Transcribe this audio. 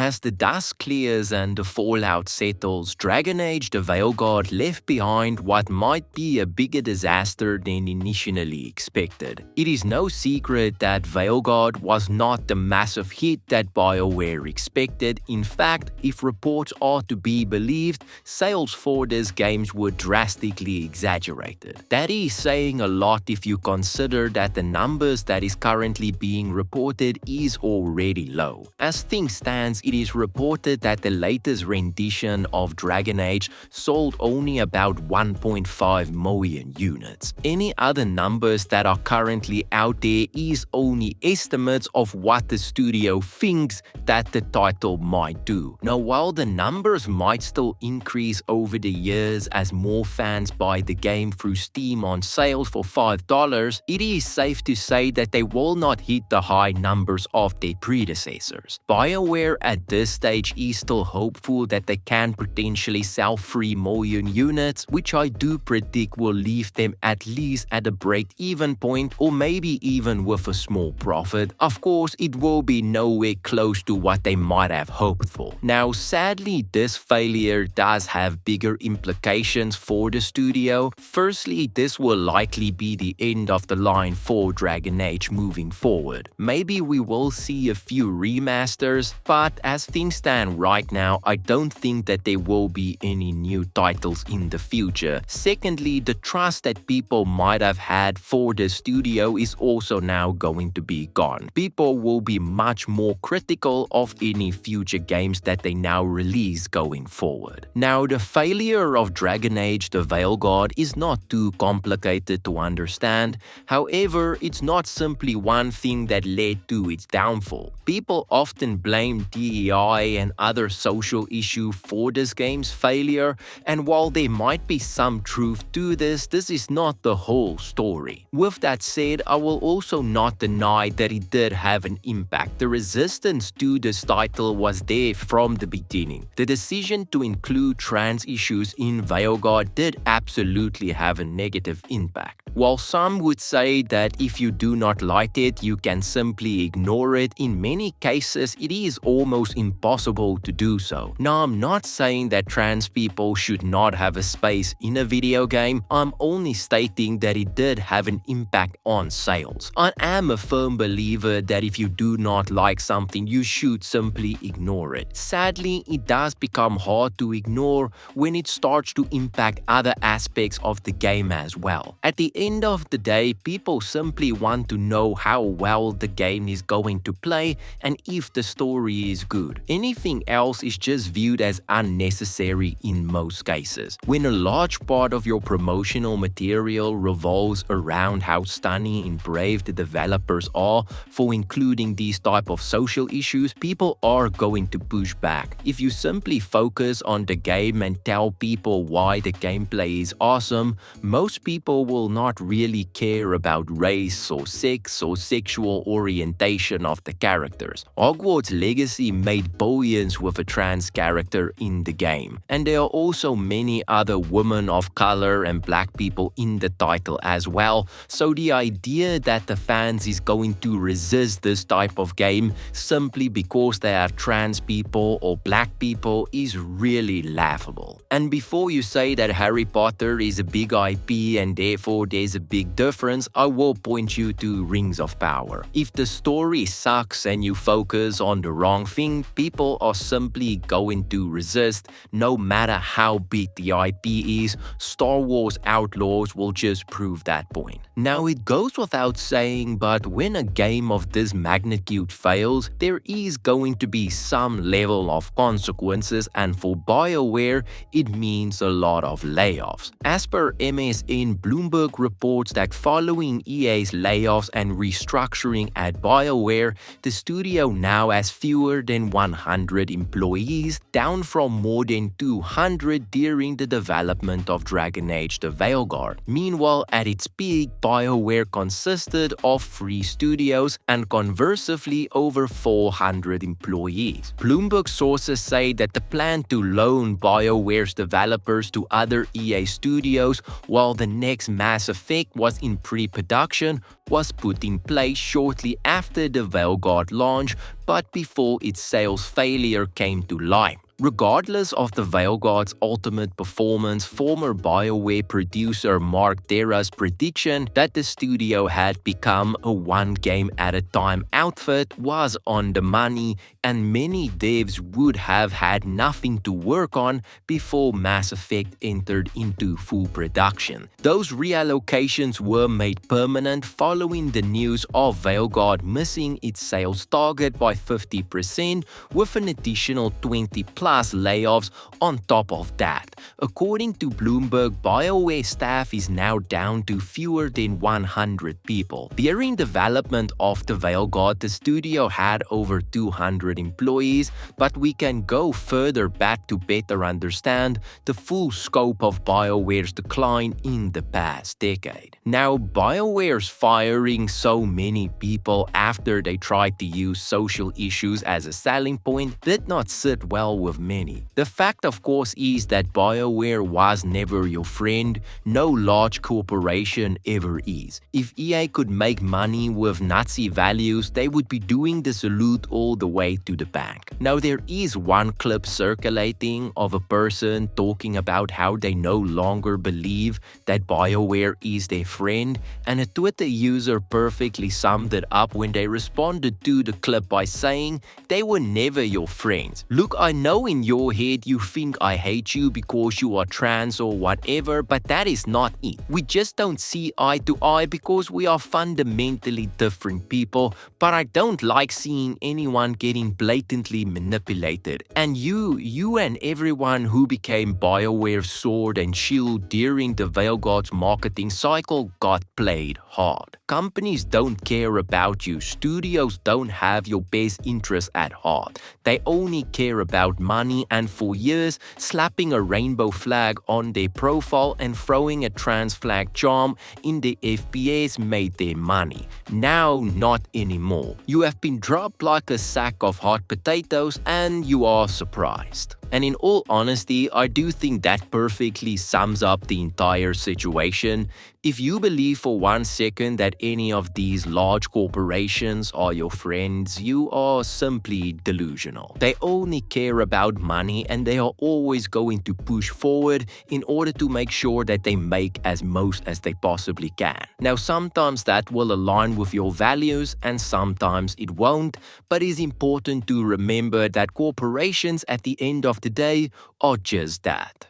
as the dust clears and the fallout settles, Dragon Age: The Veilguard left behind what might be a bigger disaster than initially expected. It is no secret that Veilguard was not the massive hit that BioWare expected. In fact, if reports are to be believed, sales for this game were drastically exaggerated. That is saying a lot if you consider that the numbers that is currently being reported is already low. As things stand, it is reported that the latest rendition of Dragon Age sold only about 1.5 million units. Any other numbers that are currently out there is only estimates of what the studio thinks that the title might do. Now, while the numbers might still increase over the years as more fans buy the game through Steam on sale for $5, it is safe to say that they will not hit the high numbers of their predecessors. BioWare at this stage is still hopeful that they can potentially sell 3 million units, which I do predict will leave them at least at a break-even point or maybe even with a small profit. Of course, it will be nowhere close to what they might have hoped for. Now, sadly, this failure does have bigger implications for the studio. Firstly, this will likely be the end of the line for Dragon Age moving forward. Maybe we will see a few remasters, but as things stand right now, I don't think that there will be any new titles in the future. Secondly, the trust that people might have had for the studio is also now going to be gone. People will be much more critical of any future games that they now release going forward. Now, the failure of Dragon Age: The Veilguard is not too complicated to understand. However, it's not simply one thing that led to its downfall. People often blame DEI and other social issues for this game's failure, and while there might be some truth to this, this is not the whole story. With that said, I will also not deny that it did have an impact. The resistance to this title was there from the beginning. The decision to include trans issues in Veilguard did absolutely have a negative impact. While some would say that if you do not like it, you can simply ignore it, in many cases it is almost impossible to do so. Now, I'm not saying that trans people should not have a space in a video game. I'm only stating that it did have an impact on sales. I am a firm believer that if you do not like something, you should simply ignore it. Sadly, it does become hard to ignore when it starts to impact other aspects of the game as well. At the end of the day, people simply want to know how well the game is going to play and if the story is good. Anything else is just viewed as unnecessary in most cases. When a large part of your promotional material revolves around how stunning and brave the developers are for including these type of social issues, people are going to push back. If you simply focus on the game and tell people why the gameplay is awesome, most people will not really care about race or sex or sexual orientation of the characters. Hogwarts Legacy made billions with a trans character in the game, and there are also many other women of color and black people in the title as well, so the idea that the fans is going to resist this type of game simply because they are trans people or black people is really laughable. And before you say that Harry Potter is a big IP and therefore there's a big difference, I will point you to Rings of Power. If the story sucks and you focus on the wrong thing, people are simply going to resist no matter how big the IP is. Star Wars Outlaws will just prove that point. Now, it goes without saying, but when a game of this magnitude fails, there is going to be some level of consequences, and for BioWare, it means a lot of layoffs. As per MSN, Bloomberg reports that following EA's layoffs and restructuring at BioWare, the studio now has fewer than 100 employees, down from more than 200 during the development of Dragon Age: The Veilguard. Meanwhile, at its peak, BioWare consisted of 3 studios and conversely over 400 employees. Bloomberg sources say that the plan to loan BioWare's developers to other EA studios while the next Mass Effect was in pre-production was put in place shortly after the Veilguard launch, but before its sales failure came to light. Regardless of the Veilguard's ultimate performance, former BioWare producer Mark Terra's prediction that the studio had become a one-game-at-a-time outfit was on the money, and many devs would have had nothing to work on before Mass Effect entered into full production. Those reallocations were made permanent following the news of Veilguard missing its sales target by 50%, with an additional 20+ layoffs on top of that. According to Bloomberg, BioWare staff is now down to fewer than 100 people. During development of the Veilguard, the studio had over 200 employees, but we can go further back to better understand the full scope of BioWare's decline in the past decade. Now, BioWare's firing so many people after they tried to use social issues as a selling point did not sit well with many. The fact, of course, is that BioWare was never your friend. No large corporation ever is. If EA could make money with Nazi values, they would be doing the salute all the way to the bank. Now, there is one clip circulating of a person talking about how they no longer believe that BioWare is their friend, and a Twitter user perfectly summed it up when they responded to the clip by saying, "They were never your friends. Look, I know in your head you think I hate you because you are trans or whatever, but that is not it. We just don't see eye to eye because we are fundamentally different people, but I don't like seeing anyone getting blatantly manipulated. And you and everyone who became BioWare's sword and shield during the Veilguard's marketing cycle got played hard. Companies don't care about you. Studios don't have your best interests at heart. They only care about money, and for years, slapping a rainbow flag on their profile and throwing a trans flag charm in the FPS made their money. Now, not anymore. You have been dropped like a sack of hot potatoes and you are surprised. And in all honesty, I do think that perfectly sums up the entire situation. If you believe for 1 second that any of these large corporations are your friends, you are simply delusional. They only care about money, and they are always going to push forward in order to make sure that they make as most as they possibly can. Now, sometimes that will align with your values and sometimes it won't, but it is important to remember that corporations at the end of the day are just that.